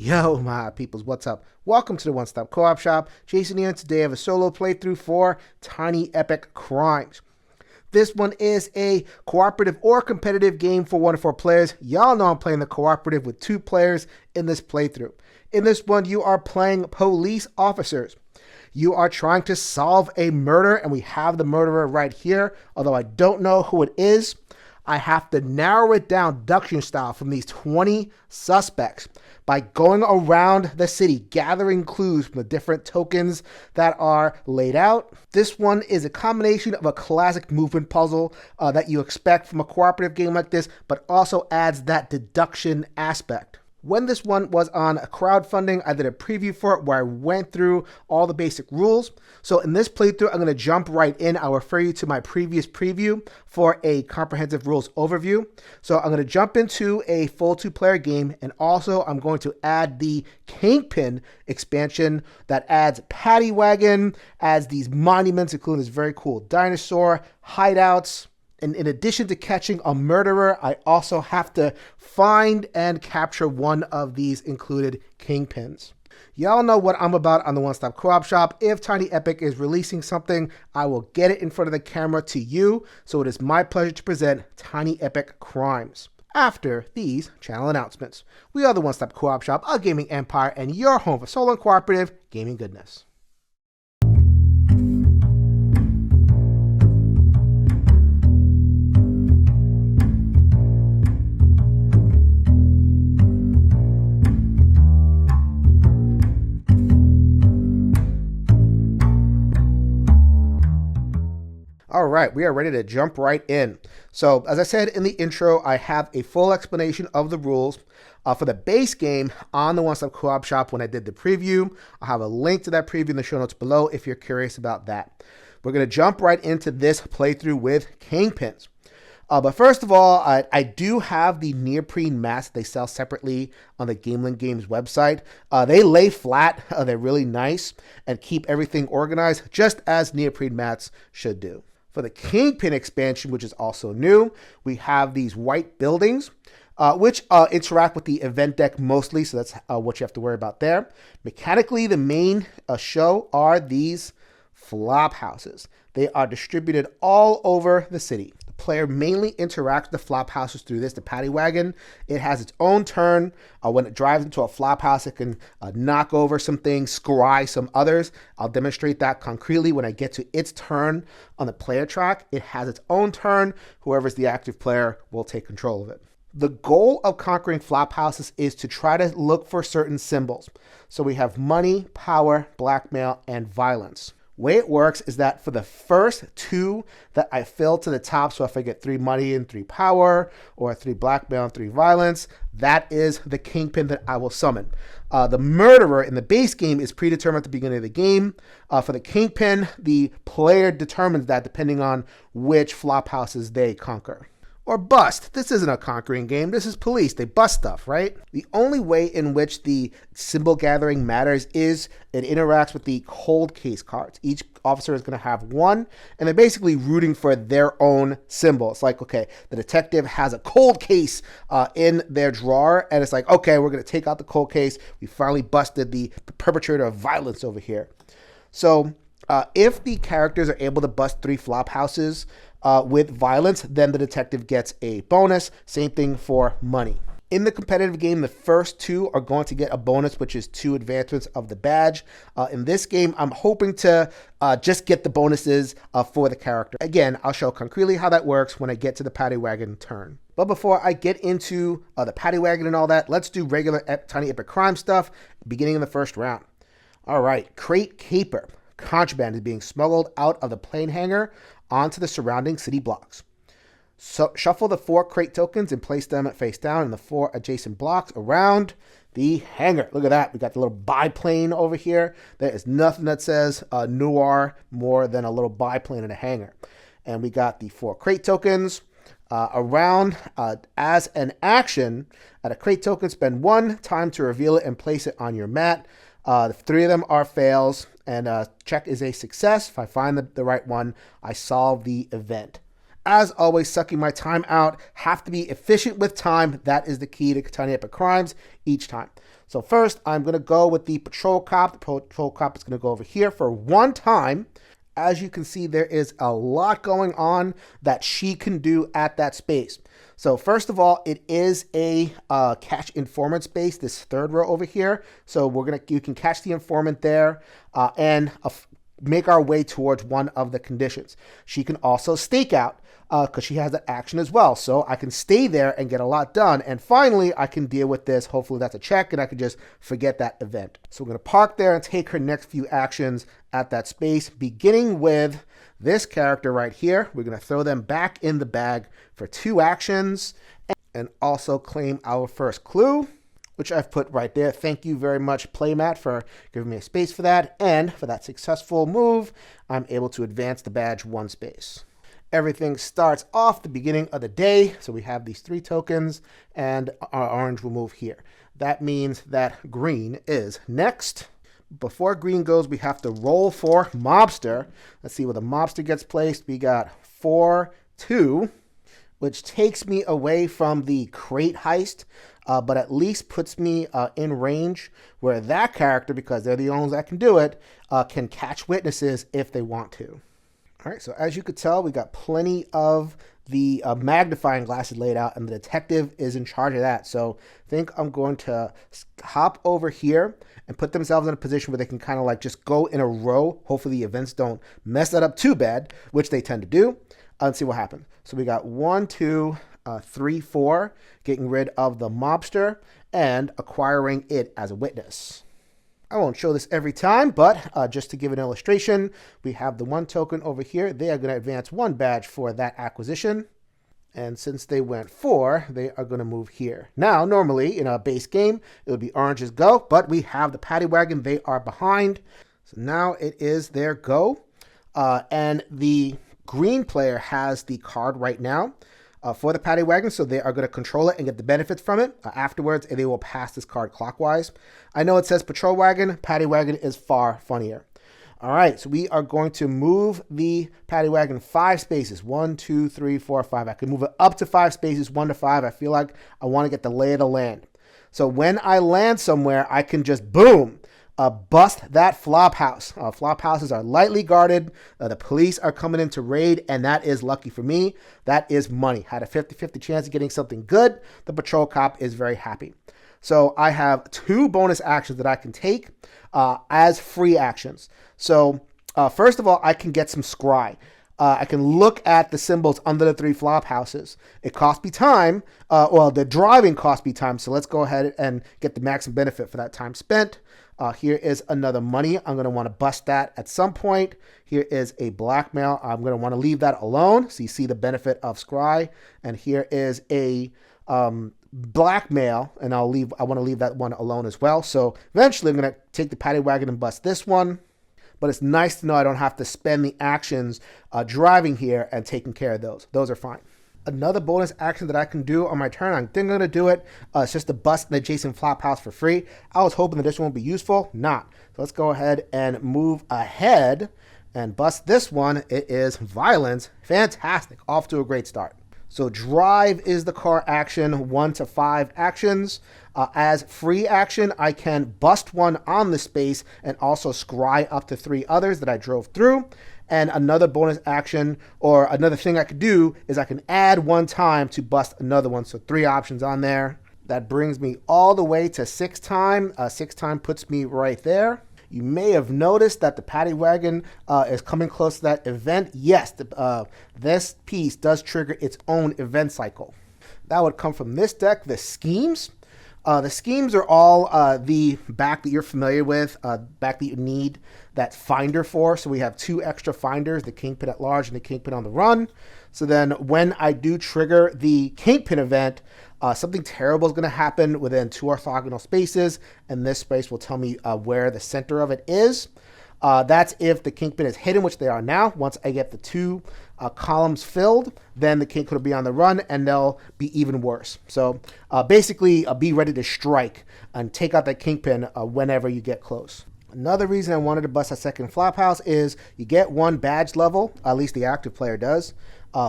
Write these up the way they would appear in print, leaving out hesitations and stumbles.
Yo, my peoples, what's up? Welcome to the One Stop Co-op Shop. Jason here, and today I have a solo playthrough for Tiny Epic Crimes. This one is a cooperative or competitive game for 1 to 4 players. Y'all know I'm playing the cooperative with 2 players in this playthrough. In this one, you are playing police officers. You are trying to solve a murder, and we have the murderer right here, although I don't know who it is. I have to narrow it down deduction style from these 20 suspects by going around the city, gathering clues from the different tokens that are laid out. This one is a combination of a classic movement puzzle that you expect from a cooperative game like this, but also adds that deduction aspect. When this one was on crowdfunding, I did a preview for it where I went through all the basic rules. So in this playthrough, I'm going to jump right in. I'll refer you to my previous preview for a comprehensive rules overview. So I'm going to jump into a full 2-player game, and also I'm going to add the Kingpin expansion that adds Paddy Wagon, adds these monuments, including this very cool dinosaur, hideouts. And in addition to catching a murderer, I also have to find and capture one of these included Kingpins. Y'all know what I'm about on the One Stop Co-op Shop. If Tiny Epic is releasing something, I will get it in front of the camera to you. So it is my pleasure to present Tiny Epic Crimes. After these channel announcements, we are the One Stop Co-op Shop, a gaming empire, and your home for solo and cooperative gaming goodness. All right, we are ready to jump right in. So, as I said in the intro, I have a full explanation of the rules for the base game on the One Stop Co-op Shop when I did the preview. I'll have a link to that preview in the show notes below if you're curious about that. We're going to jump right into this playthrough with Kingpins. But first of all, I do have the neoprene mats they sell separately on the Gamelin Games website. They lay flat, they're really nice, and keep everything organized, just as neoprene mats should do. For the Kingpin expansion, which is also new, we have these white buildings, which interact with the event deck mostly, so that's what you have to worry about there. Mechanically, the main show are these flop houses. They are distributed all over the city. The player mainly interacts with the flop houses through the Paddy Wagon. It has its own turn. When it drives into a flop house, it can knock over some things, scry some others. I'll demonstrate that concretely when I get to its turn on the player track. It has its own turn. Whoever's the active player will take control of it. The goal of conquering flop houses is to try to look for certain symbols. So we have money, power, blackmail, and violence. Way it works is that for the first 2 that I fill to the top, so if I get 3 money and 3 power, or 3 blackmail and 3 violence, that is the Kingpin that I will summon. The murderer in the base game is predetermined at the beginning of the game. For the Kingpin, the player determines that depending on which flop houses they conquer. Or bust. This isn't a conquering game. This is police. They bust stuff, right? The only way in which the symbol gathering matters is it interacts with the cold case cards. Each officer is going to have one, and they're basically rooting for their own symbol. It's like, okay, the detective has a cold case in their drawer, and it's like, okay, we're going to take out the cold case. We finally busted the perpetrator of violence over here. So if the characters are able to bust 3 flop houses with violence, then the detective gets a bonus. Same thing for money. In the competitive game, the first 2 are going to get a bonus, which is 2 advancements of the badge. In this game, I'm hoping to just get the bonuses for the character. Again, I'll show concretely how that works when I get to the Paddy Wagon turn. But before I get into the Paddy Wagon and all that, let's do regular Tiny Epic Crime stuff, beginning in the first round. All right, crate caper. Contraband is being smuggled out of the plane hangar onto the surrounding city blocks. So shuffle the 4 crate tokens and place them face down in the 4 adjacent blocks around the hangar. Look at that. We got the little biplane over here. There is nothing that says noir more than a little biplane in a hangar. And we got the 4 crate tokens around as an action. At a crate token, spend 1 time to reveal it and place it on your mat. 3 of them are fails, and check is a success. If I find the right one, I solve the event. As always, sucking my time out. Have to be efficient with time. That is the key to Tiny Epic Crimes each time. So first, I'm going to go with the patrol cop. The patrol cop is going to go over here for one time. As you can see, there is a lot going on that she can do at that space. So first of all, it is a catch informant space, this third row over here. So you can catch the informant there and make our way towards one of the conditions. She can also stake out because she has that action as well. So I can stay there and get a lot done. And finally, I can deal with this. Hopefully that's a check and I can just forget that event. So we're going to park there and take her next few actions at that space, beginning with this character right here. We're going to throw them back in the bag for 2 actions and also claim our first clue, which I've put right there. Thank you very much, Playmat, for giving me a space for that. And for that successful move, I'm able to advance the badge 1 space. Everything starts off the beginning of the day. So we have these 3 tokens and our orange will move here. That means that green is next. Before green goes, we have to roll for mobster. Let's see where the mobster gets placed. We got 4-2, which takes me away from the crate heist, but at least puts me in range where that character, because they're the only ones that can do it, can catch witnesses if they want to. All right, so as you could tell, we got plenty of the magnifying glasses laid out, and the detective is in charge of that. So I think I'm going to hop over here and put themselves in a position where they can kind of like just go in a row. Hopefully the events don't mess that up too bad, which they tend to do. Let's see what happens. So we got 1, 2, 3, 4, getting rid of the mobster and acquiring it as a witness. I won't show this every time, but just to give an illustration, we have the 1 token over here. They are going to advance 1 badge for that acquisition. And since they went 4, they are going to move here. Now, normally in a base game, it would be orange's go, but we have the Paddy Wagon. They are behind. So now it is their go. And the green player has the card right now for the Paddy Wagon, so they are going to control it and get the benefits from it. Afterwards, they will pass this card clockwise. I know it says Patrol Wagon. Paddy Wagon is far funnier. All right, so we are going to move the Paddy Wagon 5 spaces. 1, 2, 3, 4, 5. I can move it up to 5 spaces, 1 to 5. I feel like I want to get the lay of the land. So when I land somewhere, I can just boom, bust that flop house. Flop houses are lightly guarded. The police are coming in to raid, and that is lucky for me. That is money. Had a 50-50 chance of getting something good. The patrol cop is very happy. So I have 2 bonus actions that I can take as free actions. So first of all, I can get some scry. I can look at the symbols under the 3 flop houses. It cost me time. Well, the driving cost me time. So let's go ahead and get the maximum benefit for that time spent. Here is another money. I'm going to want to bust that at some point. Here is a blackmail. I'm going to want to leave that alone. So you see the benefit of scry. And here is a blackmail, and I want to leave that one alone as well. So eventually I'm going to take the Paddy Wagon and bust this one. But it's nice to know I don't have to spend the actions driving here and taking care of those. Those are fine. Another bonus action that I can do on my turn, I think I'm going to do it. It's just to bust an adjacent flop house for free. I was hoping that this one would be useful. Not. So let's go ahead and move ahead and bust this one. It is violence. Fantastic. Off to a great start. So drive is the car action, 1 to 5 actions. As free action, I can bust one on the space and also scry up to 3 others that I drove through. And another bonus action, or another thing I could do, is I can add 1 time to bust another one. So 3 options on there. That brings me all the way to 6 time. 6 time puts me right there. You may have noticed that the Paddy Wagon is coming close to that event. Yes, this piece does trigger its own event cycle. That would come from this deck, the schemes. The schemes are all the back that you're familiar with, back that you need that finder for. So we have 2 extra finders, the Kingpin at large and the Kingpin on the run. So then when I do trigger the Kingpin event, something terrible is going to happen within 2 orthogonal spaces, and this space will tell me where the center of it is. That's if the Kingpin is hidden, which they are now. Once I get the 2 columns filled, then the Kingpin will be on the run, and they'll be even worse. So basically, be ready to strike and take out that Kingpin whenever you get close. Another reason I wanted to bust a second flop house is you get 1 badge level, at least the active player does,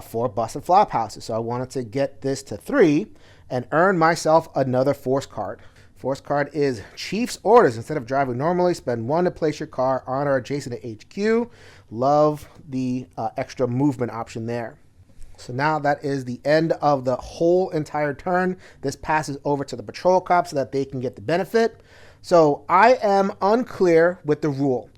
for busted flop houses. So I wanted to get this to 3 and earn myself another force card. Force card is Chief's Orders. Instead of driving normally, spend 1 to place your car on or adjacent to HQ. Love the extra movement option there. So now that is the end of the whole entire turn. This passes over to the patrol cop so that they can get the benefit. So I am unclear with the rule.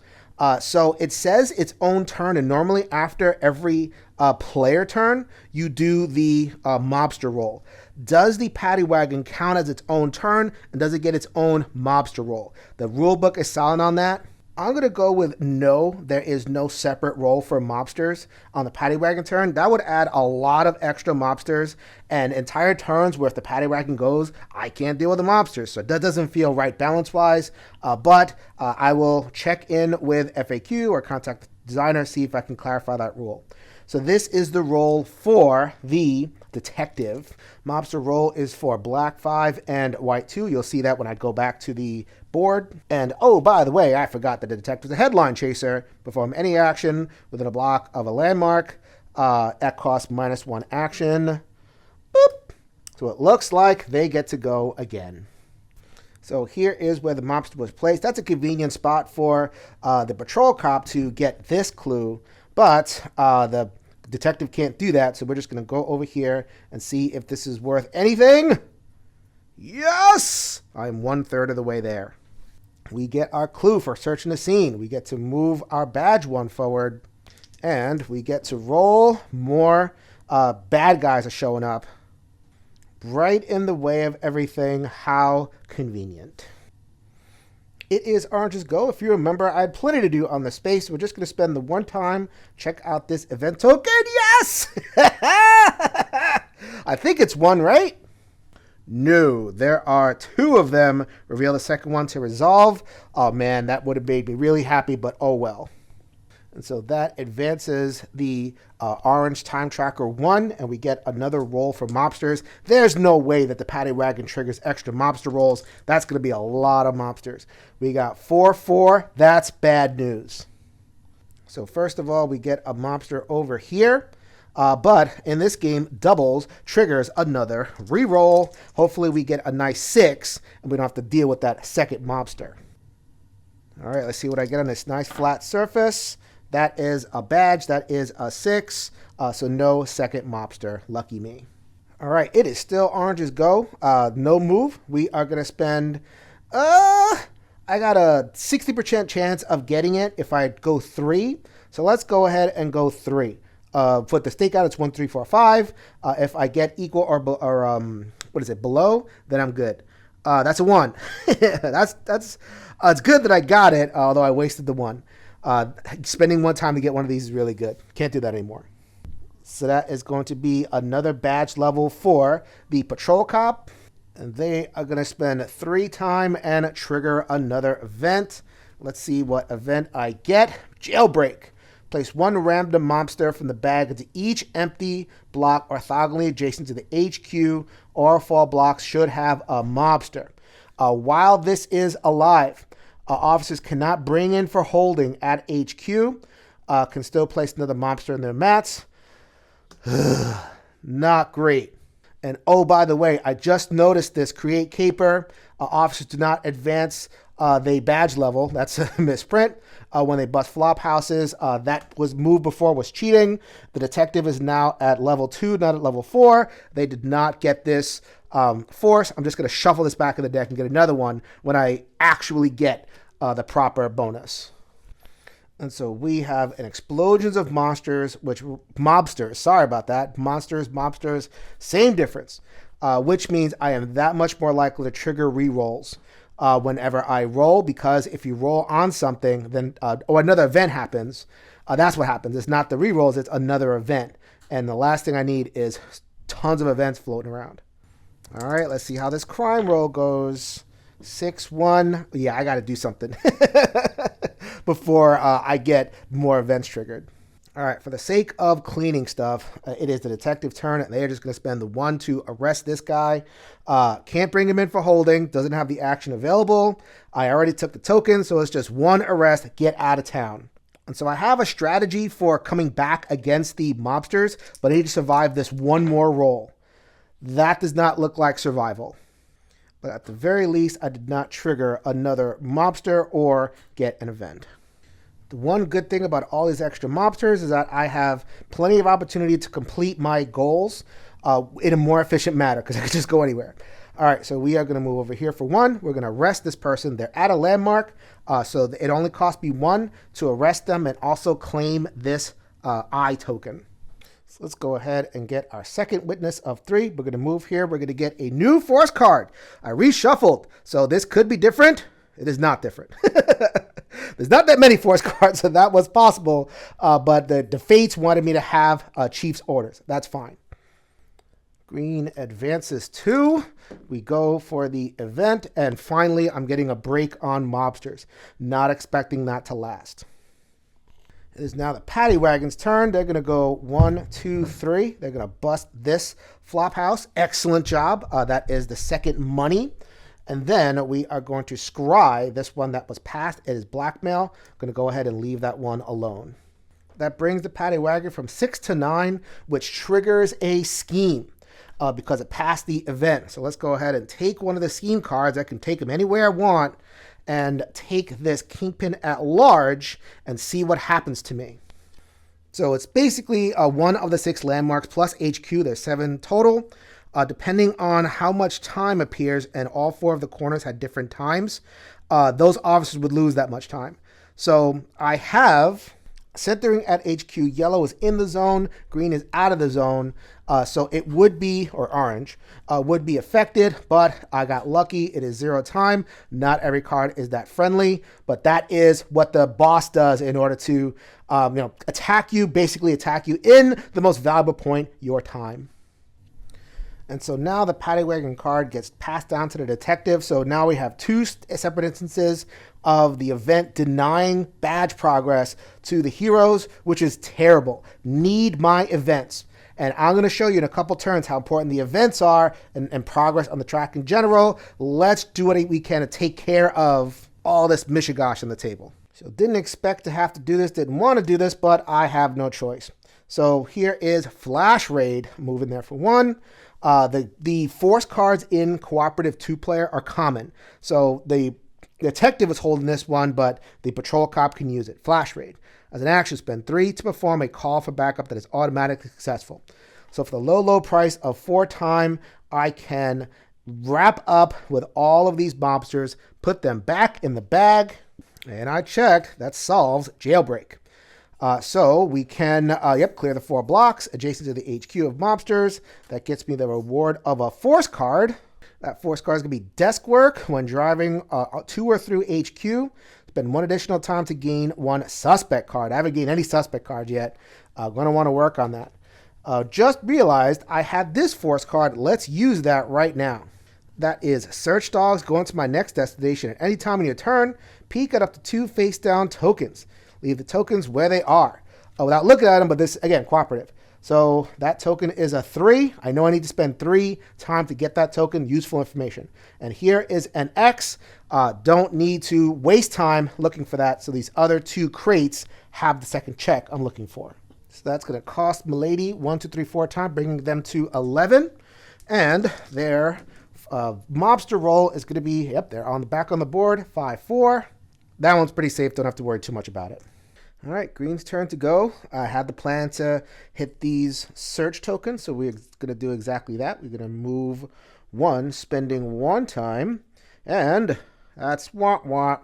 So it says its own turn, and normally after every player turn, you do the mobster roll. Does the Paddy Wagon count as its own turn, and does it get its own mobster roll? The rule book is silent on that. I'm going to go with no, there is no separate role for mobsters on the Paddy Wagon turn. That would add a lot of extra mobsters and entire turns where if the Paddy Wagon goes, I can't deal with the mobsters. So that doesn't feel right balance-wise, but I will check in with FAQ or contact the designer, see if I can clarify that rule. So this is the role for the detective. Mobster role is for black 5 and white 2. You'll see that when I go back to the board. And oh, by the way, I forgot that the detective is a headline chaser. Perform any action within a block of a landmark at cost -1 action. Boop. So it looks like they get to go again. So here is where the mobster was placed. That's a convenient spot for the patrol cop to get this clue, but the detective can't do that, so we're just going to go over here and see if this is worth anything. Yes! I'm 1/3 of the way there. We get our clue for searching the scene. We get to move our badge 1 forward, and we get to roll. More bad guys are showing up. Right in the way of everything. How convenient. It is Orange's go. If you remember, I had plenty to do on the space. We're just going to spend the one time, check out this event token. Yes! I think it's 1, right? No, there are 2 of them. Reveal the second one to resolve. Oh man, that would have made me really happy, but oh well. And so that advances the orange time tracker 1, and we get another roll for mobsters. There's no way that the Paddy Wagon triggers extra mobster rolls. That's going to be a lot of mobsters. We got 4/4. That's bad news. So first of all, we get a mobster over here. But in this game, doubles triggers another reroll. Hopefully we get a nice 6, and we don't have to deal with that second mobster. All right, let's see what I get on this nice flat surface. That is a badge. That is a 6. So no second mobster. Lucky me. All right, it is still Orange's go. No move. We are going to spend... I got a 60% chance of getting it if I go 3. So let's go ahead and go 3. Put the stakeout, it's 1, 3, 4, 5. If I get equal or below, then I'm good. That's a 1. It's good that I got it, although I wasted the 1. Spending 1 time to get one of these is really good. Can't do that anymore. So that is going to be another badge level for the patrol cop. And they are going to spend 3 time and trigger another event. Let's see what event I get. Jailbreak. Place 1 random mobster from the bag into each empty block orthogonally adjacent to the HQ. Or 4 blocks should have a mobster. While this is alive, officers cannot bring in for holding at HQ. Can still place another mobster in their mats. Not great. And oh, by the way, I just noticed this. Create caper. Officers do not advance the badge level. That's a misprint. When they bust flop houses, that was moved before was cheating. The detective is now at level 2, not at level 4. They did not get this force. I'm just going to shuffle this back in the deck and get another one when I actually get the proper bonus. And so we have an explosions of mobsters, sorry about that. Mobsters, same difference, which means I am that much more likely to trigger rerolls whenever I roll, because if you roll on something, then or another event happens, that's what happens. It's not the rerolls, it's another event. And the last thing I need is tons of events floating around. All right, let's see how this crime roll goes. 6-1. Yeah, I got to do something before I get more events triggered. All right, for the sake of cleaning stuff, it is the detective turn, and they're just going to spend the 1 to arrest this guy. Can't bring him in for holding, doesn't have the action available. I already took the token, so it's just 1 arrest, get out of town. And so I have a strategy for coming back against the mobsters, but I need to survive this 1 more roll. That does not look like survival. But at the very least, I did not trigger another mobster or get an event. The one good thing about all these extra mobsters is that I have plenty of opportunity to complete my goals in a more efficient manner because I can just go anywhere. All right, so we are going to move over here for one. We're going to arrest this person. They're at a landmark, so it only cost me one to arrest them and also claim this I token. So let's go ahead and get our second witness of 3. We're going to move here. We're going to get a new force card. I reshuffled, so this could be different. It is not different. There's not that many force cards, so that was possible, but the fates wanted me to have Chief's orders. That's fine. Green advances 2. We go for the event, and finally, I'm getting a break on mobsters. Not expecting that to last. It is now the Paddy Wagon's turn. They're going to go 1, 2, 3. They're going to bust this flop house. Excellent job. That is the second money. And then we are going to scry this one that was passed. It is blackmail. I'm going to go ahead and leave that one alone. That brings the Paddy Wagon from 6 to 9, which triggers a scheme because it passed the event. So let's go ahead and take one of the scheme cards. I can take them anywhere I want and take this Kingpin at large and see what happens to me. So it's basically one of the 6 landmarks plus HQ. There's 7 total. Depending on how much time appears, and all 4 of the corners had different times, those officers would lose that much time. So I have centering at HQ, yellow is in the zone, green is out of the zone. So it would be, or orange, would be affected, but I got lucky. It is 0 time. Not every card is that friendly, but that is what the boss does in order to attack you, basically attack you in the most valuable point, your time. And so now the Paddy Wagon card gets passed down to the detective. So now we have 2 separate instances of the event denying badge progress to the heroes, which is terrible. Need my events. And I'm going to show you in a couple turns how important the events are and progress on the track in general. Let's do what we can to take care of all this mishigash on the table. So didn't expect to have to do this, didn't want to do this, but I have no choice. So here is Flash Raid, moving there for 1. The force cards in cooperative 2-player are common. So the detective is holding this one, but the patrol cop can use it. Flash Raid. As an action, spend 3 to perform a call for backup that is automatically successful. So for the low price of 4 time, I can wrap up with all of these mobsters, put them back in the bag, and I checked. That solves jailbreak. So we can, clear the 4 blocks adjacent to the HQ of mobsters. That gets me the reward of a force card. That force card is going to be desk work when driving to or through HQ. Spend 1 additional time to gain 1 suspect card. I haven't gained any suspect cards yet. I'm going to want to work on that. Just realized I had this force card. Let's use that right now. That is search dogs. Go into my next destination at any time in your turn. Peek at up to 2 face down tokens. Leave the tokens where they are. Without looking at them, but this, again, cooperative. So that token is a 3. I know I need to spend 3 time to get that token. Useful information. And here is an X. Don't need to waste time looking for that. So these other 2 crates have the second check I'm looking for. So that's going to cost Milady 1, 2, 3, 4 time, bringing them to 11. And their mobster roll is going to be, they're on the back on the board, 5, 4. That one's pretty safe. Don't have to worry too much about it. All right, green's turn to go. I had the plan to hit these search tokens, so we're going to do exactly that. We're going to move 1, spending 1 time, and that's wah.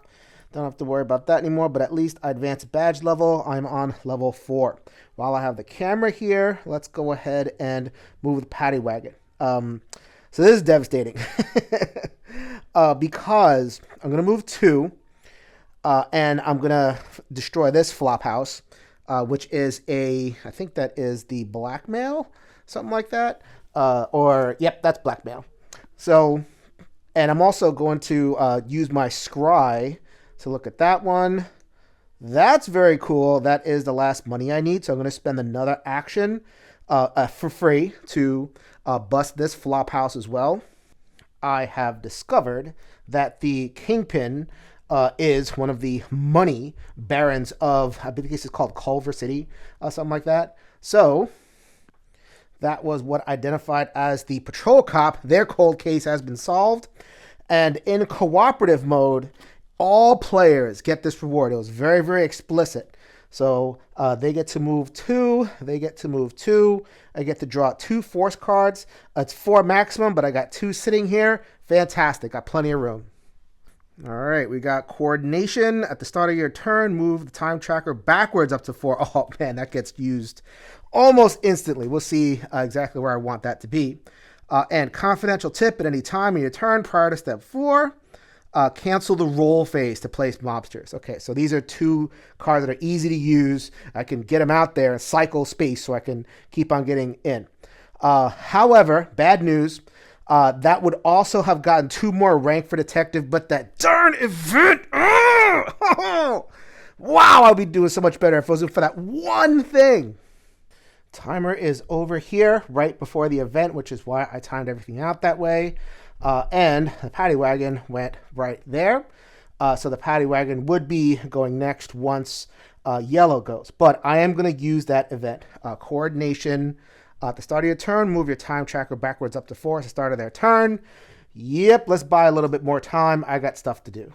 Don't have to worry about that anymore, but at least I advanced badge level. I'm on level 4. While I have the camera here, let's go ahead and move the Paddy Wagon. So this is devastating because I'm going to move 2. And I'm going to destroy this flop house, which is I think that is the blackmail, something like that. That's blackmail. So, and I'm also going to use my scry to look at that one. That's very cool. That is the last money I need. So I'm going to spend another action for free to bust this flop house as well. I have discovered that the Kingpin is one of the money barons of, I think this is called Culver City, something like that. So that was what identified as the patrol cop. Their cold case has been solved. And in cooperative mode, all players get this reward. It was very, very explicit. So they get to move 2. They get to move 2. I get to draw 2 force cards. It's 4 maximum, but I got 2 sitting here. Fantastic. Got plenty of room. All right, we got coordination. At the start of your turn, move the time tracker backwards up to 4. Oh, man, that gets used almost instantly. We'll see exactly where I want that to be. And confidential tip: at any time in your turn prior to step 4, cancel the roll phase to place mobsters. Okay, so these are 2 cards that are easy to use. I can get them out there and cycle space so I can keep on getting in. However, bad news. That would also have gotten 2 more rank for detective, but that darn event, wow, I'll be doing so much better if it wasn't for that one thing. Timer is over here right before the event, which is why I timed everything out that way. And the Paddy Wagon went right there. So the Paddy Wagon would be going next once yellow goes. But I am going to use that event. Coordination. At the start of your turn, move your time tracker backwards up to 4 at the start of their turn. Yep, let's buy a little bit more time. I got stuff to do.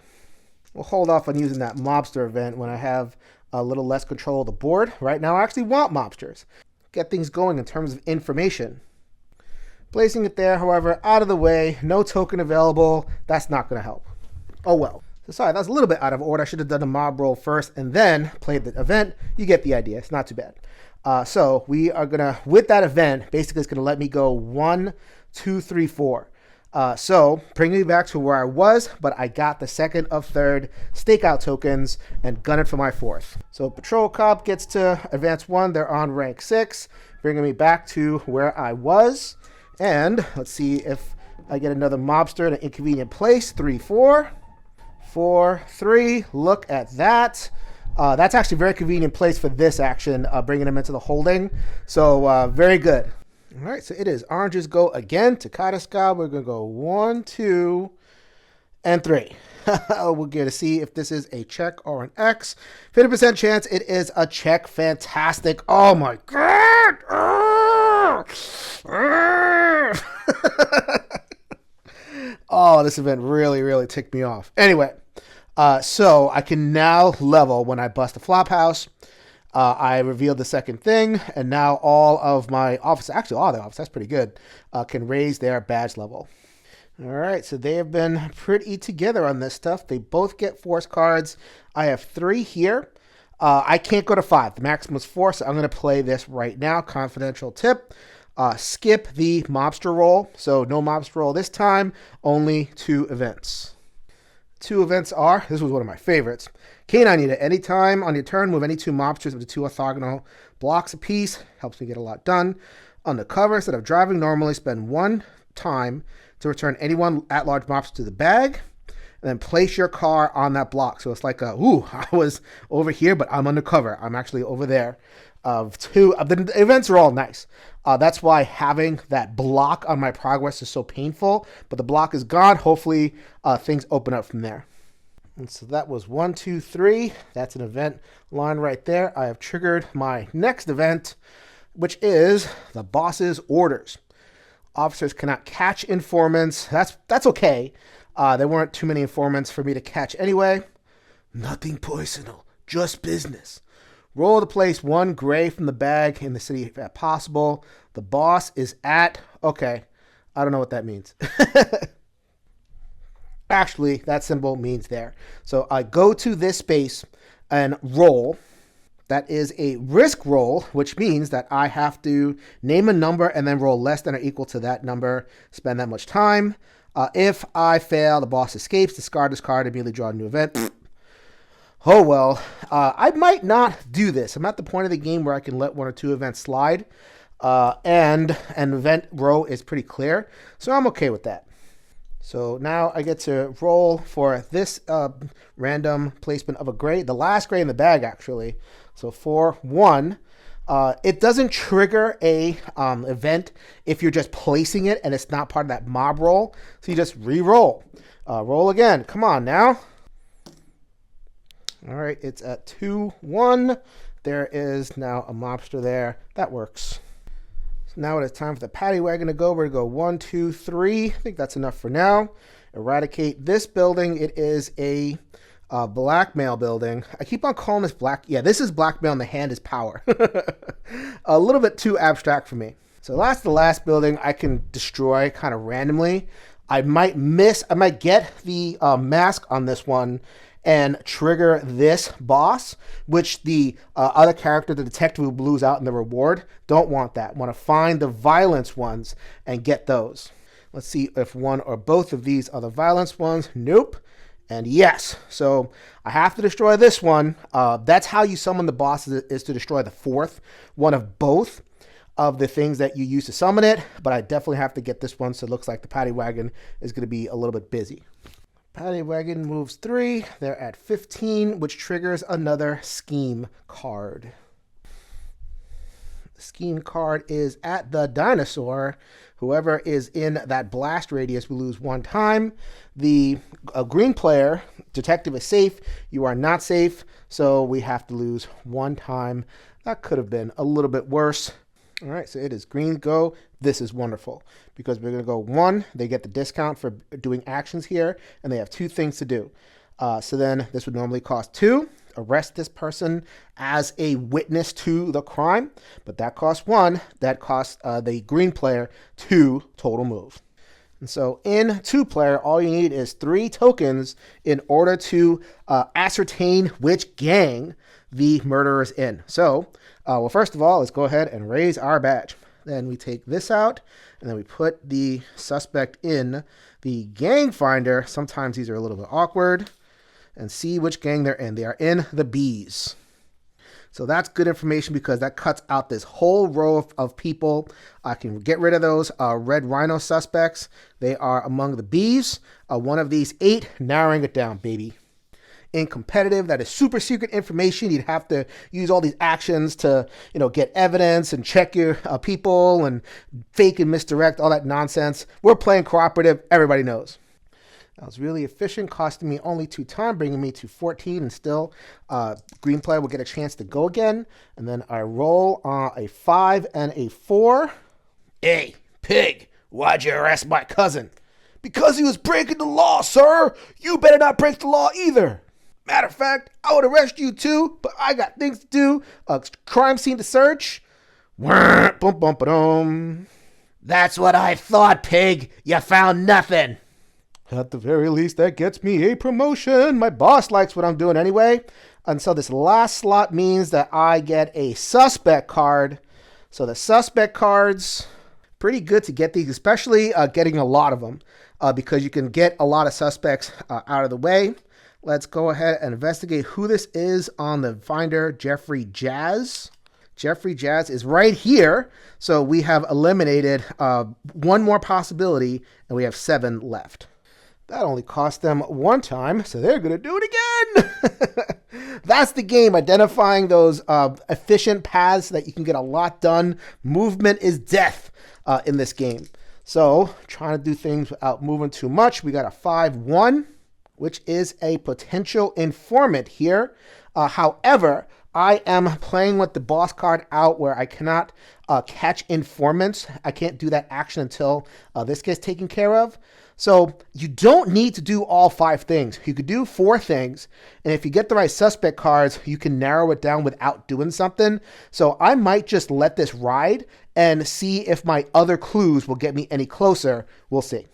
We'll hold off on using that mobster event when I have a little less control of the board. Right now, I actually want mobsters. Get things going in terms of information. Placing it there, however, out of the way. No token available. That's not going to help. Oh well. So sorry, that was a little bit out of order. I should have done a mob roll first and then played the event. You get the idea. It's not too bad. So we are going to, with that event, basically it's going to let me go 1, 2, 3, 4. So bring me back to where I was, but I got the 2nd of 3rd stakeout tokens and gun it for my 4th. So Patrol Cop gets to advance 1. They're on rank 6, bringing me back to where I was. And let's see if I get another mobster in an inconvenient place. 3, 4. 4, 3. Look at that. That's actually a very convenient place for this action, bringing them into the holding. So very good. All right, so it is oranges go again. Takata Ska, we're going to go 1, 2, and 3. We'll get to see if this is a check or an X. 50% chance it is a check. Fantastic. Oh my God. Oh, this event really, really ticked me off. Anyway. So I can now level when I bust a flop house. I revealed the 2nd thing, and now all of my officers, actually all the officers, that's pretty good, can raise their badge level. All right, so they have been pretty together on this stuff. They both get force cards. I have 3 here. I can't go to 5. The maximum is 4, so I'm going to play this right now. Confidential tip. Skip the mobster roll. So no mobster roll this time, only 2 events. 2 events are, this was one of my favorites. Canine Unit, anytime on your turn, move any 2 mobsters up to 2 orthogonal blocks apiece. Helps me get a lot done. Undercover, instead of driving normally, spend 1 time to return any 1 at-large mobster to the bag. And then place your car on that block. So it's like, I was over here, but I'm undercover. I'm actually over there. The events are all nice. That's why having that block on my progress is so painful. But the block is gone. Hopefully, things open up from there. And so that was 1, 2, 3. That's an event line right there. I have triggered my next event, which is the boss's orders. Officers cannot catch informants. That's okay. There weren't too many informants for me to catch anyway. Nothing personal, just business. Roll to place 1 gray from the bag in the city if possible. The boss is at, okay, I don't know what that means. Actually, that symbol means there. So I go to this space and roll. That is a risk roll, which means that I have to name a number and then roll less than or equal to that number, spend that much time. If I fail, the boss escapes, discard this card, immediately draw a new event. Oh, well, I might not do this. I'm at the point of the game where I can let 1 or 2 events slide, and an event row is pretty clear, so I'm okay with that. So now I get to roll for this random placement of a gray, the last gray in the bag, actually. So 4, 1. It doesn't trigger a event if you're just placing it and it's not part of that mob roll, so you just re-roll. Roll again. Come on now. All right, it's at 2, 1. There is now a mobster there. That works. So now it is time for the Paddy Wagon to go. We're going to go 1, 2, 3. I think that's enough for now. Eradicate this building. It is a blackmail building. I keep on calling this black. Yeah, this is blackmail and the hand is power. A little bit too abstract for me. So that's the last building I can destroy kind of randomly. I might get the mask on this one and trigger this boss, which the other character, the detective who blues out in the reward, don't want that. Want to find the violence ones and get those. Let's see if one or both of these are the violence ones. Nope. And yes. So I have to destroy this one. That's how you summon the boss, is to destroy the fourth one of both of the things that you use to summon it. But I definitely have to get this one, so it looks like the Paddy Wagon is going to be a little bit busy. Paddy Wagon moves 3. They're at 15, which triggers another scheme card. The scheme card is at the dinosaur. Whoever is in that blast radius will lose 1 time. The green player, detective, is safe. You are not safe, so we have to lose 1 time. That could have been a little bit worse. All right, so it is green go. This is wonderful because we're going to go 1. They get the discount for doing actions here, and they have 2 things to do. So then this would normally cost 2. Arrest this person as a witness to the crime, but that costs 1. That costs the green player 2 total move. And so in 2-player, all you need is 3 tokens in order to ascertain which gang the murderer is in. So, well, first of all, let's go ahead and raise our badge. Then we take this out, and then we put the suspect in the gang finder. Sometimes these are a little bit awkward. And see which gang they're in. They are in the B's. So that's good information because that cuts out this whole row of people. I can get rid of those red rhino suspects. They are among the B's. One of these 8, narrowing it down, baby. In competitive, that is super secret information. You'd have to use all these actions to, get evidence and check your people and fake and misdirect, all that nonsense. We're playing cooperative. Everybody knows. That was really efficient, costing me only 2 time, bringing me to 14, and still green player will get a chance to go again. And then I roll a 5 and a 4. Hey, pig, why'd you arrest my cousin? Because he was breaking the law, sir. You better not break the law either. Matter of fact, I would arrest you too, but I got things to do. A crime scene to search. Bum, bum, ba-dum. That's what I thought, pig. You found nothing. At the very least, that gets me a promotion. My boss likes what I'm doing anyway. And so this last slot means that I get a suspect card. So the suspect cards, pretty good to get these, especially getting a lot of them because you can get a lot of suspects out of the way. Let's go ahead and investigate who this is on the finder, Jeffrey Jazz. Jeffrey Jazz is right here. So we have eliminated 1 more possibility, and we have 7 left. That only cost them 1 time, so they're going to do it again. That's the game, identifying those efficient paths so that you can get a lot done. Movement is death in this game. So trying to do things without moving too much. We got a 5-1, which is a potential informant here. However, I am playing with the boss card out where I cannot catch informants. I can't do that action until this gets taken care of. So you don't need to do all 5 things. You could do 4 things. And if you get the right suspect cards, you can narrow it down without doing something. So I might just let this ride and see if my other clues will get me any closer. We'll see.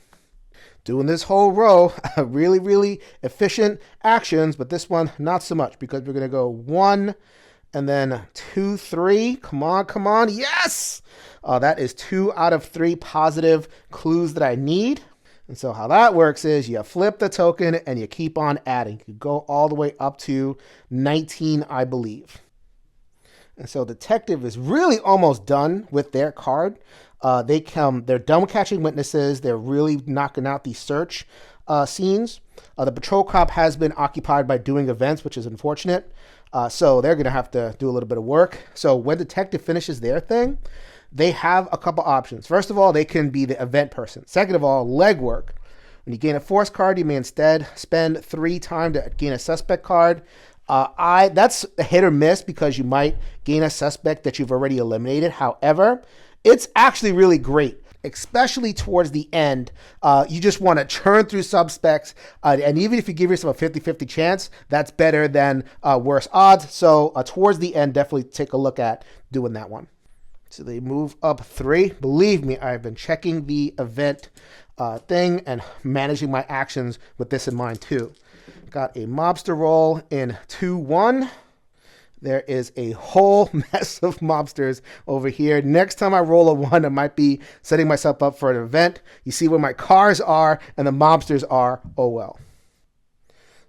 Doing this whole row, really, really efficient actions, but this one, not so much because we're going to go 1 and then 2, 3. Come on, come on. Yes! That is 2 out of 3 positive clues that I need. And so how that works is you flip the token and you keep on adding. You go all the way up to 19, I believe. And so detective is really almost done with their card. They're done catching witnesses. They're really knocking out the search scenes. The patrol cop has been occupied by doing events, which is unfortunate. So they're going to have to do a little bit of work. So when detective finishes their thing, they have a couple options. First of all, they can be the event person. Second of all, legwork. When you gain a force card, you may instead spend 3 time to gain a suspect card. That's a hit or miss because you might gain a suspect that you've already eliminated. However, It's actually really great, especially towards the end. You just want to churn through suspects, and even if you give yourself a 50-50 chance, that's better than worse odds. So towards the end, definitely take a look at doing that one. So they move up 3. Believe me, I've been checking the event thing and managing my actions with this in mind too. Got a mobster roll in 2-1. There is a whole mess of mobsters over here. Next time I roll a 1, I might be setting myself up for an event. You see where my cars are and the mobsters are. Oh well.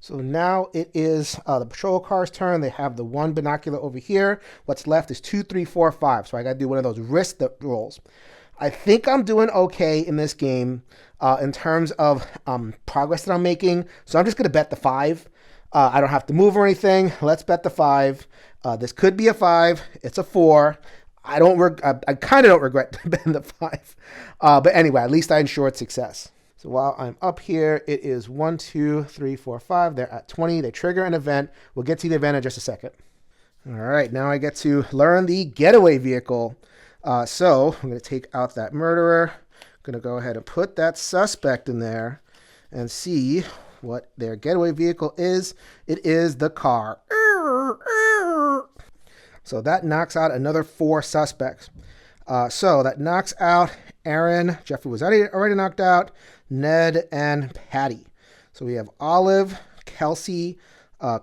So now it is the patrol car's turn. They have the 1 binocular over here. What's left is 2, 3, 4, 5. So I got to do one of those risk rolls. I think I'm doing okay in this game in terms of progress that I'm making. So I'm just going to bet the 5. I don't have to move or anything. Let's bet the 5. This could be a 5. It's a 4. I kind of don't regret betting the 5. But anyway, at least I ensured success. So while I'm up here, it is 1, 2, 3, 4, 5. They're at 20. They trigger an event. We'll get to the event in just a second. All right, now I get to learn the getaway vehicle. So I'm going to take out that murderer. I'm going to go ahead and put that suspect in there and see what their getaway vehicle is. It is the car. So that knocks out another 4 suspects. So that knocks out Aaron. Jeffrey was already knocked out. Ned and Paddy. So we have Olive, Kelsey,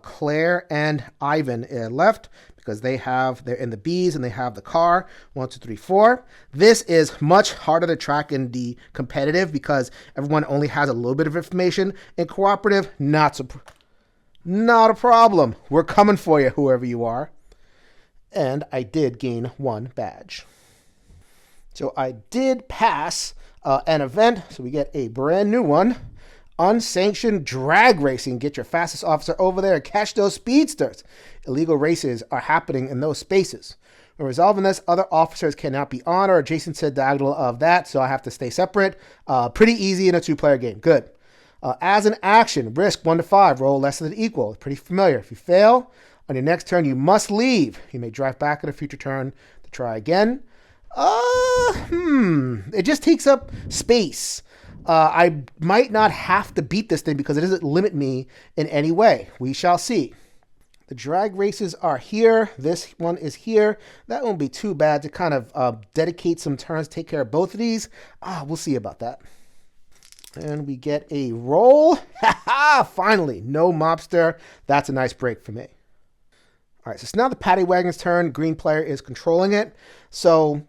Claire, and Ivan left because they're in the B's and they have the car. 1, 2, 3, 4. This is much harder to track in the competitive because everyone only has a little bit of information. In cooperative, not a problem. We're coming for you, whoever you are. And I did gain 1 badge. So I did pass an event, so we get a brand new one. Unsanctioned drag racing. Get your fastest officer over there and catch those speedsters. Illegal races are happening in those spaces. When resolving this, other officers cannot be on or adjacent to the diagonal of that, so I have to stay separate. Pretty easy in a 2-player game. Good. As an action, risk 1 to 5, roll less than equal. Pretty familiar. If you fail, on your next turn, you must leave. You may drive back at a future turn to try again. It just takes up space. I might not have to beat this thing because it doesn't limit me in any way. We shall see. The drag races are here. This one is here. That won't be too bad to kind of dedicate some turns, take care of both of these. We'll see about that. And we get a roll. Finally, no mobster. That's a nice break for me. All right, so it's now the Paddy Wagon's turn. Green player is controlling it. So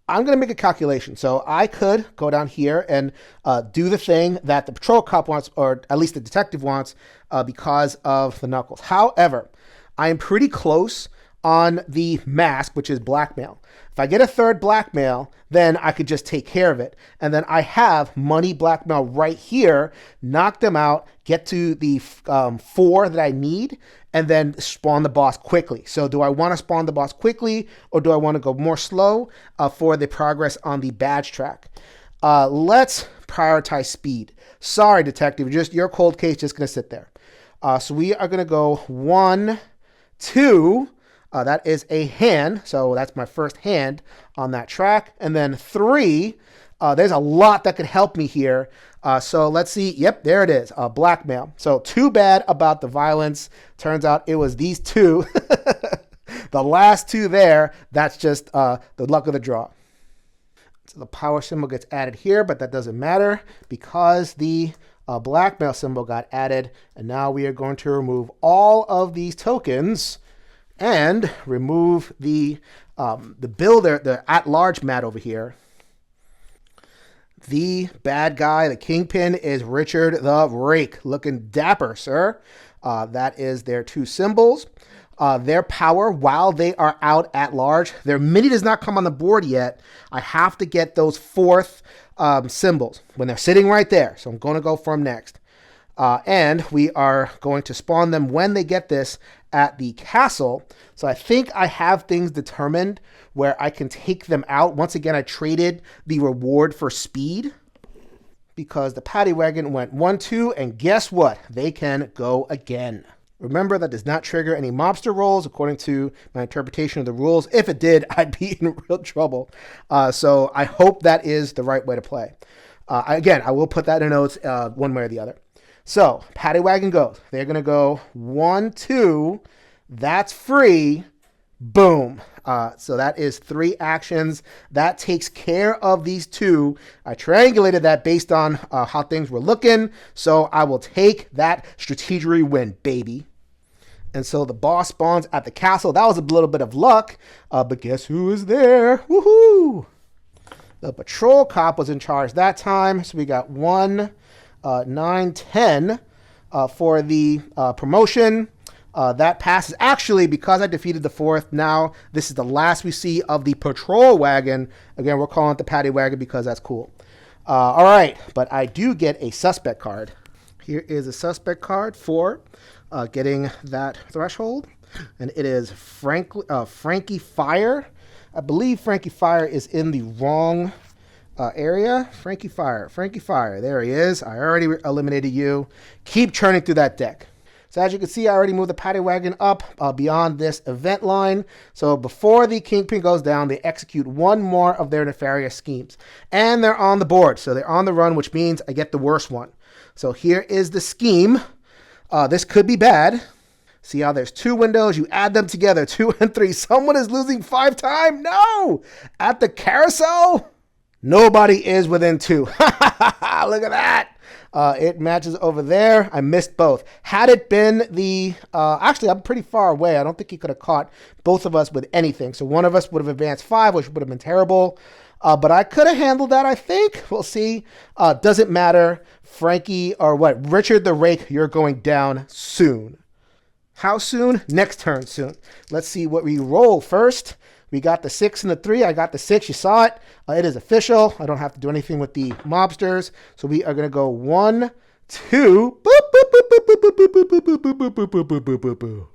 I'm going to make a calculation. So I could go down here and do the thing that the patrol cop wants, or at least the detective wants, because of the knuckles. However, I am pretty close on the mask, which is blackmail. If I get a 3rd blackmail, then I could just take care of it. And then I have money blackmail right here, knock them out, get to the 4 that I need, and then spawn the boss quickly. So do I want to spawn the boss quickly, or do I want to go more slow for the progress on the badge track? Let's prioritize speed. Sorry, detective, your cold case just going to sit there. So we are going to go 1, 2. That is a hand, so that's my first hand on that track. And then 3, there's a lot that could help me here. So let's see. Yep, there it is, blackmail. So too bad about the violence. Turns out it was these 2. The last 2 there, that's just the luck of the draw. So the power symbol gets added here, but that doesn't matter because the blackmail symbol got added. And now we are going to remove all of these tokens and remove the builder, the at-large mat over here. The bad guy, the Kingpin, is Richard the Rake. Looking dapper, sir. That is their 2 symbols. Their power, while they are out at large, their mini does not come on the board yet. I have to get those 4th symbols when they're sitting right there. So I'm going to go for them next. And we are going to spawn them when they get this at the castle. So I think I have things determined where I can take them out. Once again, I traded the reward for speed because the Paddy Wagon went 1, 2, and guess what? They can go again. Remember, that does not trigger any mobster rolls according to my interpretation of the rules. If it did, I'd be in real trouble. So I hope that is the right way to play. Again, I will put that in notes one way or the other. So Paddy Wagon goes. They're going to go 1, 2. That's free. Boom. So that is 3 actions. That takes care of these 2. I triangulated that based on how things were looking. So I will take that strategery win, baby. And so the boss spawns at the castle. That was a little bit of luck. But guess who is there? Woohoo! The patrol cop was in charge that time. So we got 1, 9, 10 for the promotion. That passes. Actually, because I defeated the 4th, now this is the last we see of the patrol wagon. Again, we're calling it the Paddy Wagon because that's cool. All right, but I do get a suspect card. Here is a suspect card for getting that threshold, and it is Frankie Fire. I believe Frankie Fire is in the wrong area. Frankie Fire. There he is. I already eliminated you. Keep churning through that deck. So as you can see, I already moved the Paddy Wagon up beyond this event line. So before the Kingpin goes down, they execute one more of their nefarious schemes. And they're on the board. So they're on the run, which means I get the worst one. So here is the scheme. This could be bad. See how there's 2 windows. You add them together, 2 and 3. Someone is losing 5 times. No! At the carousel, nobody is within 2. Look at that. It matches over there. I missed both. Had it been the... actually, I'm pretty far away. I don't think he could have caught both of us with anything. So one of us would have advanced 5, which would have been terrible. But I could have handled that, I think. We'll see. Doesn't matter. Frankie, or what? Richard the Rake, you're going down soon. How soon? Next turn soon. Let's see what we roll first. We got the 6 and the 3. I got the 6. You saw it. It is official. I don't have to do anything with the mobsters. So we are going to go 1, 2. Boop, boop, boop, boop, boop, boop, boop, boop, boop, boop, boop, boop, boop, boop, boop, boop.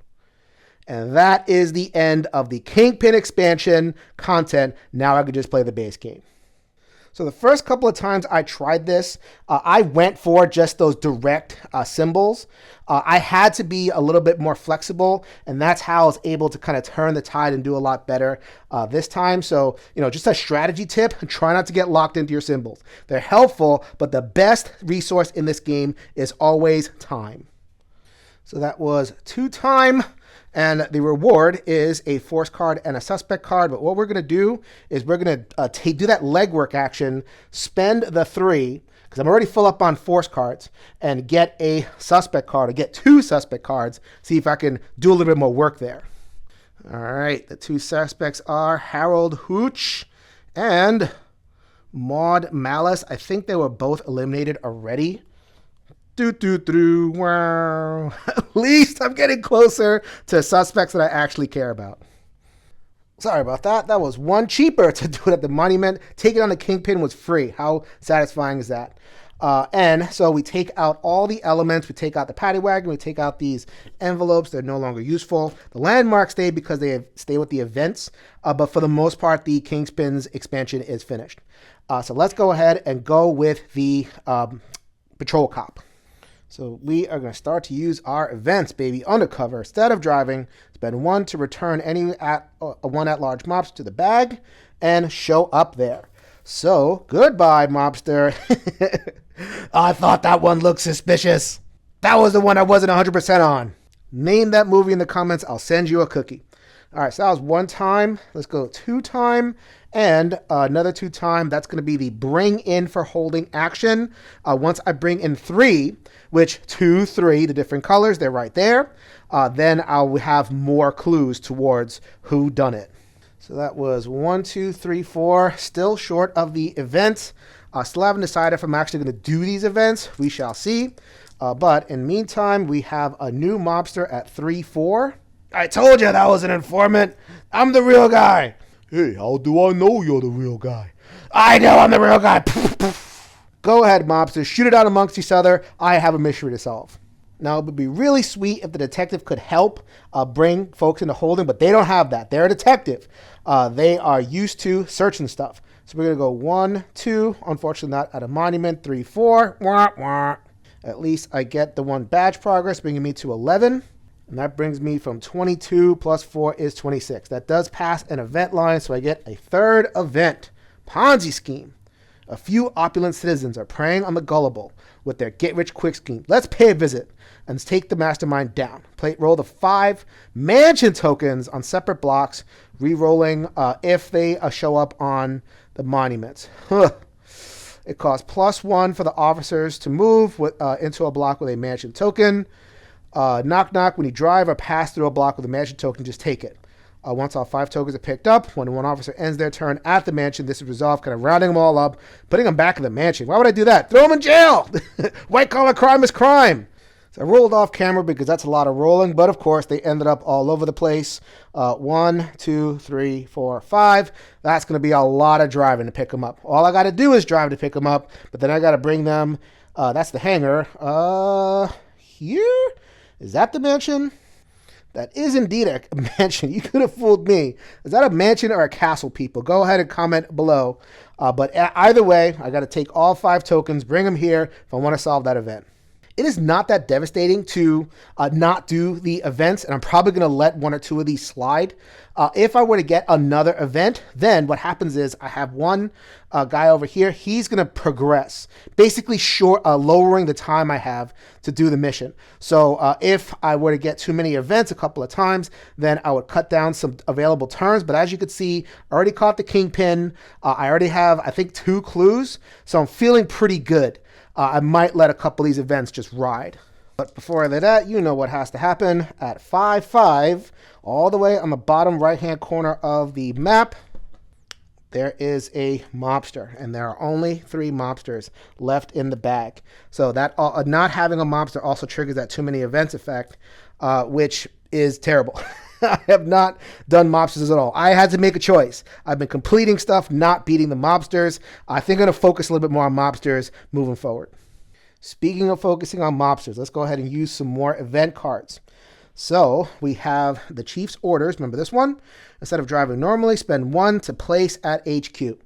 And that is the end of the Kingpin expansion content. Now I could just play the base game. So the first couple of times I tried this, I went for just those direct symbols. I had to be a little bit more flexible, and that's how I was able to kind of turn the tide and do a lot better this time. So, just a strategy tip, try not to get locked into your symbols. They're helpful, but the best resource in this game is always time. So that was 2 time. And the reward is a force card and a suspect card. But what we're going to do is we're going to do that legwork action, spend the 3, because I'm already full up on force cards, and get a suspect card, or get 2 suspect cards, see if I can do a little bit more work there. All right, the 2 suspects are Harold Hooch and Maud Malice. I think they were both eliminated already. Wow. At least I'm getting closer to suspects that I actually care about. Sorry about that. That was 1 cheaper to do it at the monument. Taking on the Kingpin was free. How satisfying is that? And so we take out all the elements. We take out the Paddy Wagon. We take out these envelopes. They're no longer useful. The landmarks stay because they stay with the events. But for the most part, the Kingpins expansion is finished. So let's go ahead and go with the patrol cop. So we are going to start to use our events, baby. Undercover. Instead of driving, spend 1 to return any one at-large mobster to the bag and show up there. So, goodbye, mobster. I thought that one looked suspicious. That was the one I wasn't 100% on. Name that movie in the comments. I'll send you a cookie. All right, so that was 1 time. Let's go 2 time. And another 2 time, that's going to be the bring in for holding action. Once I bring in 3, which 2, 3, the different colors, they're right there, then I'll have more clues towards who done it. So that was 1, 2, 3, 4, still short of the event. Still haven't decided if I'm actually going to do these events. We shall see. But in the meantime, we have a new mobster at 3, 4. I told you that was an informant. I'm the real guy. Hey, how do I know you're the real guy? I know I'm the real guy. Go ahead, mobsters. Shoot it out amongst each other. I have a mystery to solve. Now, it would be really sweet if the detective could help bring folks into holding, but they don't have that. They're a detective. They are used to searching stuff. So we're going to go 1, 2. Unfortunately, not at a monument. 3, 4. Wah, wah. At least I get the 1 badge progress, bringing me to 11. And that brings me from 22 plus 4 is 26. That does pass an event line, so I get a third event. Ponzi scheme. A few opulent citizens are preying on the gullible with their get-rich-quick scheme. Let's pay a visit and take the mastermind down. Roll the 5 mansion tokens on separate blocks, re-rolling if they show up on the monuments. It costs +1 for the officers to move into a block with a mansion token. Knock knock, when you drive or pass through a block with a mansion token, just take it. Once all 5 tokens are picked up, when one officer ends their turn at the mansion, this is resolved, kind of rounding them all up, putting them back in the mansion. Why would I do that? Throw them in jail! White collar crime is crime! So I rolled off camera because that's a lot of rolling, but of course they ended up all over the place. 1, 2, 3, 4, 5. That's going to be a lot of driving to pick them up. All I got to do is drive to pick them up, but then I got to bring them. That's the hangar. Here? Is that the mansion? That is indeed a mansion. You could have fooled me. Is that a mansion or a castle, people? Go ahead and comment below. But either way, I got to take all 5 tokens, bring them here if I want to solve that event. It is not that devastating to not do the events, and I'm probably going to let 1 or 2 of these slide. If I were to get another event, then what happens is I have one guy over here. He's going to progress, basically lowering the time I have to do the mission. So if I were to get too many events a couple of times, then I would cut down some available turns. But as you can see, I already caught the Kingpin. I already have, I think, 2 clues. So I'm feeling pretty good. I might let a couple of these events just ride. But before I do that, you know what has to happen. At 5-5, all the way on the bottom right-hand corner of the map, there is a mobster. And there are only 3 mobsters left in the bag. So that not having a mobster also triggers that too many events effect, which is terrible. I have not done mobsters at all. I had to make a choice. I've been completing stuff, not beating the mobsters. I think I'm going to focus a little bit more on mobsters moving forward. Speaking of focusing on mobsters, let's go ahead and use some more event cards. So we have the Chief's Orders. Remember this one? Instead of driving normally, spend 1 to place at HQ.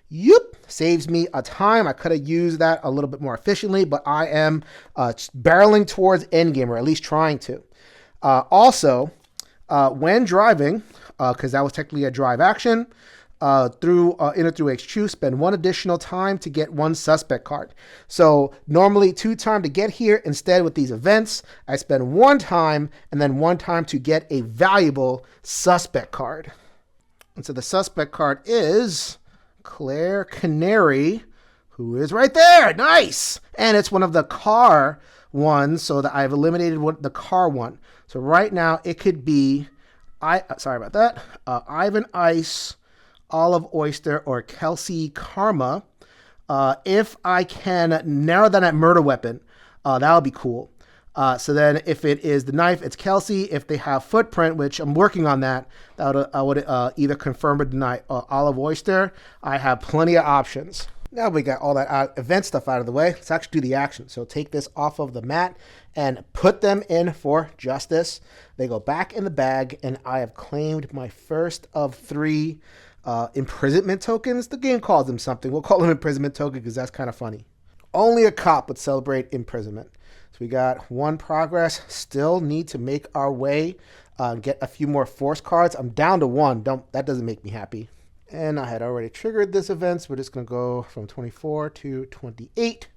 Yep, saves me a time. I could have used that a little bit more efficiently, but I am barreling towards endgame, or at least trying to. Also, when driving, because that was technically a drive action, through HQ, spend 1 additional time to get 1 suspect card. So normally 2 time to get here. Instead, with these events, I spend 1 time and then 1 time to get a valuable suspect card. And so the suspect card is Claire Canary, who is right there. Nice. And it's one of the car ones, so that I've eliminated the car one. So right now it could be, sorry about that, Ivan Ice, Olive Oyster, or Kelsey Karma. If I can narrow down that murder weapon, that would be cool. So then if it is the knife, it's Kelsey. If they have footprint, which I'm working on that, I would either confirm or deny Olive Oyster. I have plenty of options. Now we got all that event stuff out of the way. Let's actually do the action. So take this off of the mat and put them in for justice. They go back in the bag, and I have claimed my first of 3 imprisonment tokens. The game calls them something. We'll call them imprisonment token because that's kind of funny. Only a cop would celebrate imprisonment. So we got 1 progress. Still need to make our way, get a few more force cards. I'm down to 1. That doesn't make me happy. And I had already triggered this event, so we're just going to go from 24 to 28.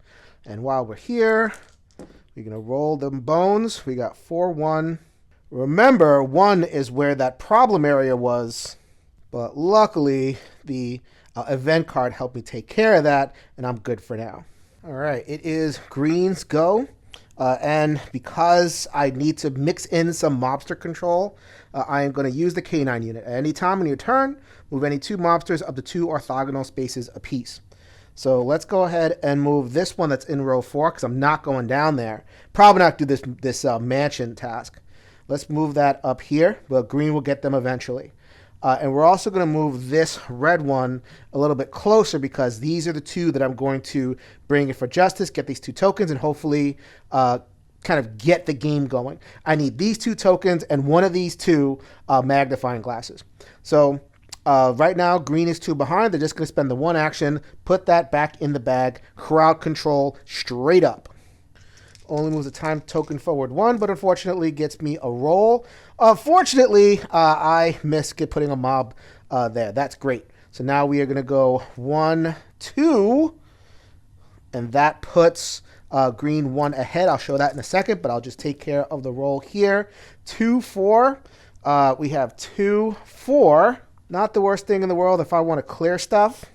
And while we're here, we're going to roll them bones. We got 4-1. Remember, 1 is where that problem area was, but luckily the event card helped me take care of that, and I'm good for now. All right, it is green's go. And because I need to mix in some mobster control, I am going to use the K9 unit. At any time in your turn, move any 2 mobsters up to 2 orthogonal spaces apiece. So let's go ahead and move this one that's in row 4, because I'm not going down there. Probably not do this mansion task. Let's move that up here, but green will get them eventually. And we're also going to move this red one a little bit closer, because these are the 2 that I'm going to bring in for justice, get these 2 tokens, and hopefully kind of get the game going. I need these 2 tokens and 1 of these 2 magnifying glasses. So right now, green is 2 behind. They're just going to spend the 1 action, put that back in the bag, crowd control straight up. Only moves the time token forward 1, but unfortunately gets me a roll. Fortunately, I missed putting a mob there. That's great. So now we are going to go 1, 2, and that puts green 1 ahead. I'll show that in a second, but I'll just take care of the roll here. 2, 4. We have 2, 4. Not the worst thing in the world if I want to clear stuff.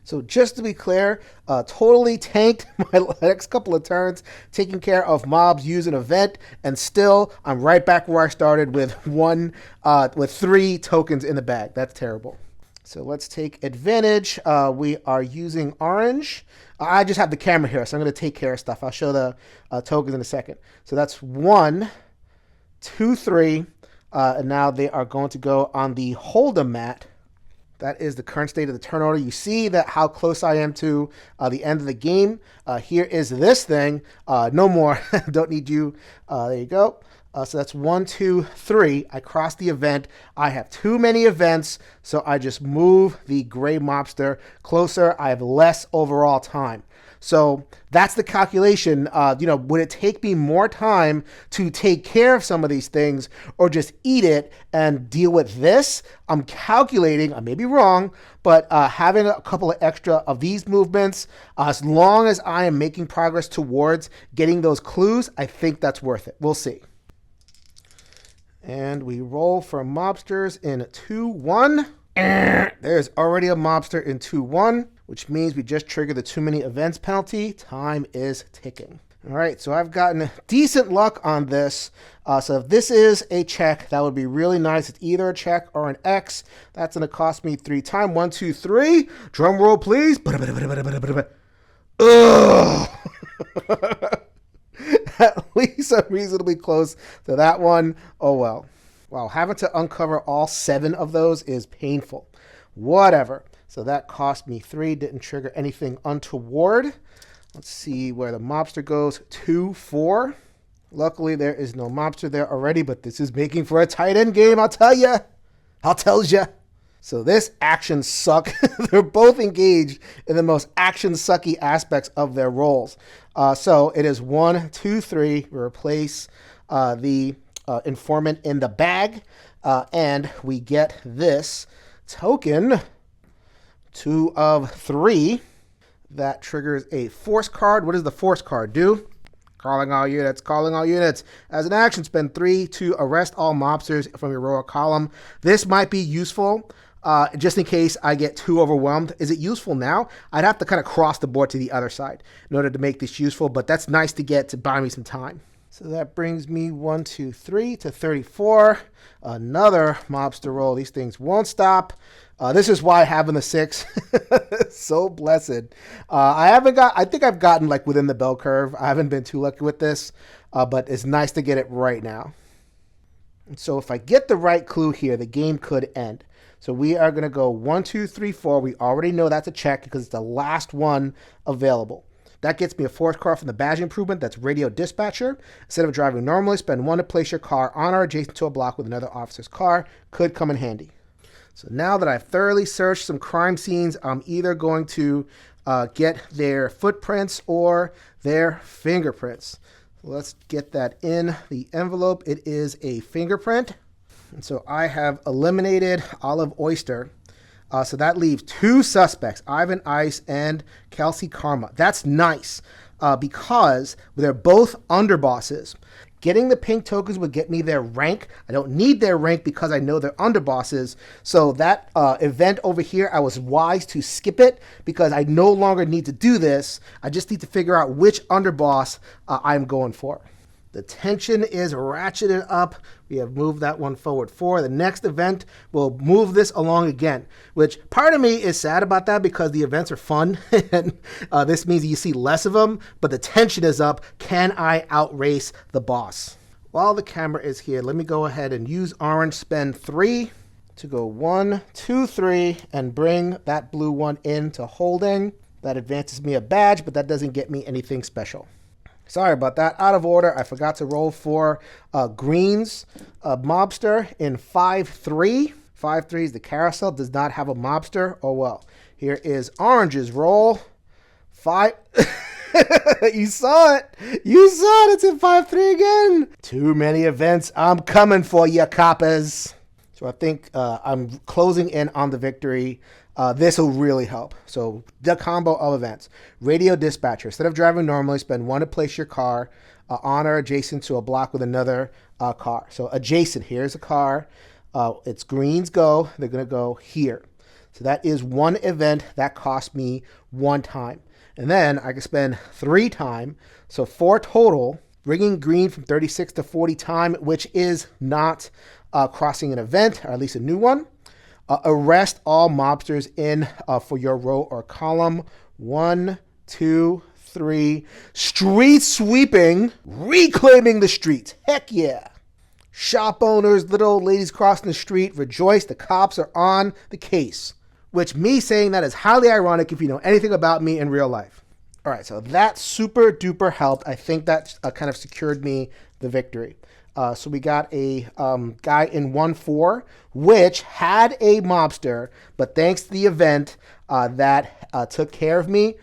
So just to be clear, totally tanked my next couple of turns, taking care of mobs using event, and still I'm right back where I started with 3 tokens in the bag. That's terrible. So let's take advantage. We are using orange. I just have the camera here, so I'm going to take care of stuff. I'll show the tokens in a second. So that's 1, 2, 3, and now they are going to go on the Hold'em mat. That is the current state of the turn order. You see that how close I am to the end of the game. Here is this thing. No more. Don't need you. There you go. So that's 1, 2, 3. I crossed the event. I have too many events, so I just move the gray mobster closer. I have less overall time. So that's the calculation. Would it take me more time to take care of some of these things or just eat it and deal with this? I'm calculating, I may be wrong, but having a couple of extra of these movements, as long as I am making progress towards getting those clues, I think that's worth it. We'll see. And we roll for mobsters in 2, 1. There's already a mobster in 2, 1, which means we just triggered the too many events penalty. Time is ticking. All right, so I've gotten decent luck on this. So if this is a check, that would be really nice. It's either a check or an X. That's going to cost me 3 times. 1, 2, 3. Drum roll, please. Ugh. At least I'm reasonably close to that one. Oh, well. Wow, having to uncover all 7 of those is painful. Whatever. So that cost me 3. Didn't trigger anything untoward. Let's see where the mobster goes. 2, 4. Luckily, there is no mobster there already, but this is making for a tight end game, I'll tell you. I'll tell you. So this action suck. They're both engaged in the most action sucky aspects of their roles. So it is 1, 2, 3. We replace the informant in the bag, and we get this token. 2 of 3. That triggers a force card. What does the force card do? Calling all units, calling all units. As an action, spend 3 to arrest all mobsters from your row or column. This might be useful just in case I get too overwhelmed. Is it useful now? I'd have to kind of cross the board to the other side in order to make this useful, but that's nice to get to buy me some time. So that brings me 1, 2, 3 to 34. Another mobster roll. These things won't stop. This is why having the 6 so blessed. I think I've gotten like within the bell curve. I haven't been too lucky with this, but it's nice to get it right now. And so if I get the right clue here, the game could end. So we are going to go 1, 2, 3, 4. We already know that's a check because it's the last one available. That gets me a force card from the badge improvement. That's Radio Dispatcher. Instead of driving normally, spend 1 to place your car on or adjacent to a block with another officer's car. Could come in handy. So now that I've thoroughly searched some crime scenes, I'm either going to get their footprints or their fingerprints. Let's get that in the envelope. It is a fingerprint. And so I have eliminated Olive Oyster. So that leaves 2 suspects, Ivan Ice and Kelsey Karma. That's nice because they're both underbosses. Getting the pink tokens would get me their rank. I don't need their rank because I know they're underbosses. So that event over here, I was wise to skip it because I no longer need to do this. I just need to figure out which underboss I'm going for. The tension is ratcheted up. We have moved that one forward 4. The next event will move this along again, which part of me is sad about that because the events are fun. And this means you see less of them, but the tension is up. Can I outrace the boss? While the camera is here, let me go ahead and use orange, spend 3 to go 1, 2, 3, and bring that blue one into holding. That advances me a badge, but that doesn't get me anything special. Sorry about that. Out of order. I forgot to roll for Green's mobster in 5-3. 5-3 is the carousel. Does not have a mobster. Oh, well. Here is Orange's roll. 5. You saw it. You saw it. It's in 5-3 again. Too many events. I'm coming for you, coppers. So I think I'm closing in on the victory. This will really help. So the combo of events. Radio dispatcher. Instead of driving normally, spend 1 to place your car on or adjacent to a block with another car. So adjacent. Here's a car. It's greens go. They're going to go here. So that is 1 event that cost me 1 time. And then I can spend 3 time. So 4 total, bringing green from 36 to 40 time, which is not crossing an event, or at least a new one. Arrest all mobsters in for your row or column. 1, 2, 3. Street sweeping, reclaiming the streets. Heck yeah. Shop owners, little old ladies crossing the street, rejoice. The cops are on the case. Which me saying that is highly ironic if you know anything about me in real life. All right, so that super duper helped. I think that kind of secured me the victory. So we got a guy in 1-4, which had a mobster, but thanks to the event that took care of me.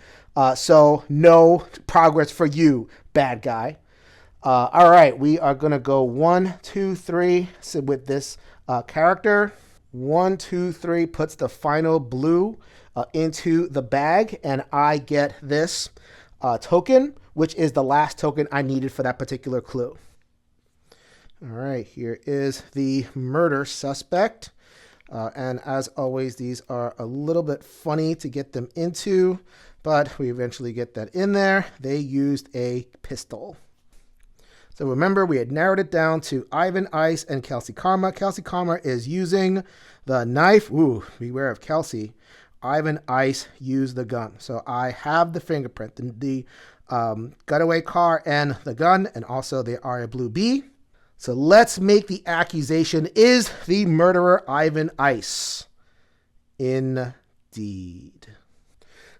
So no progress for you, bad guy. All right, we are going to go 1, 2, 3 so with this character. 1, 2, 3 puts the final blue into the bag, and I get this token, which is the last token I needed for that particular clue. All right, here is the murder suspect. And as always, these are a little bit funny to get them into, but we eventually get that in there. They used a pistol. So remember, we had narrowed it down to Ivan Ice and Kelsey Karma. Kelsey Karma is using the knife. Ooh, beware of Kelsey. Ivan Ice used the gun. So I have the fingerprint, the getaway car and the gun, and also the Aria Blue B. So let's make the accusation. Is the murderer Ivan Ice? Indeed.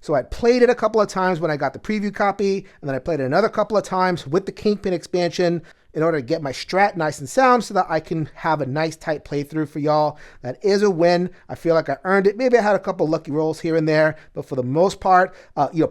So I played it a couple of times when I got the preview copy, and then I played it another couple of times with the Kingpin expansion in order to get my strat nice and sound so that I can have a nice tight playthrough for y'all. That is a win. I feel like I earned it. Maybe I had a couple lucky rolls here and there, but for the most part,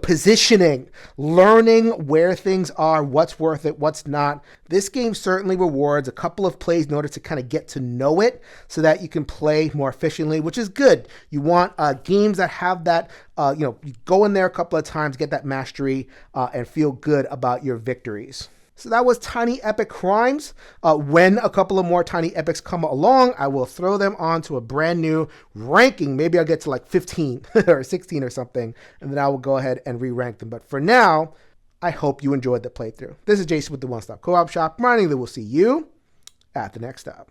positioning, learning where things are, what's worth it, what's not. This game certainly rewards a couple of plays in order to kind of get to know it so that you can play more efficiently, which is good. You want games that have that, you go in there a couple of times, get that mastery, and feel good about your victories. So that was Tiny Epic Crimes. When a couple of more Tiny Epics come along, I will throw them onto a brand new ranking. Maybe I'll get to like 15 or 16 or something, and then I will go ahead and re-rank them. But for now, I hope you enjoyed the playthrough. This is Jason with the One Stop Co-op Shop, reminding that we'll see you at the next stop.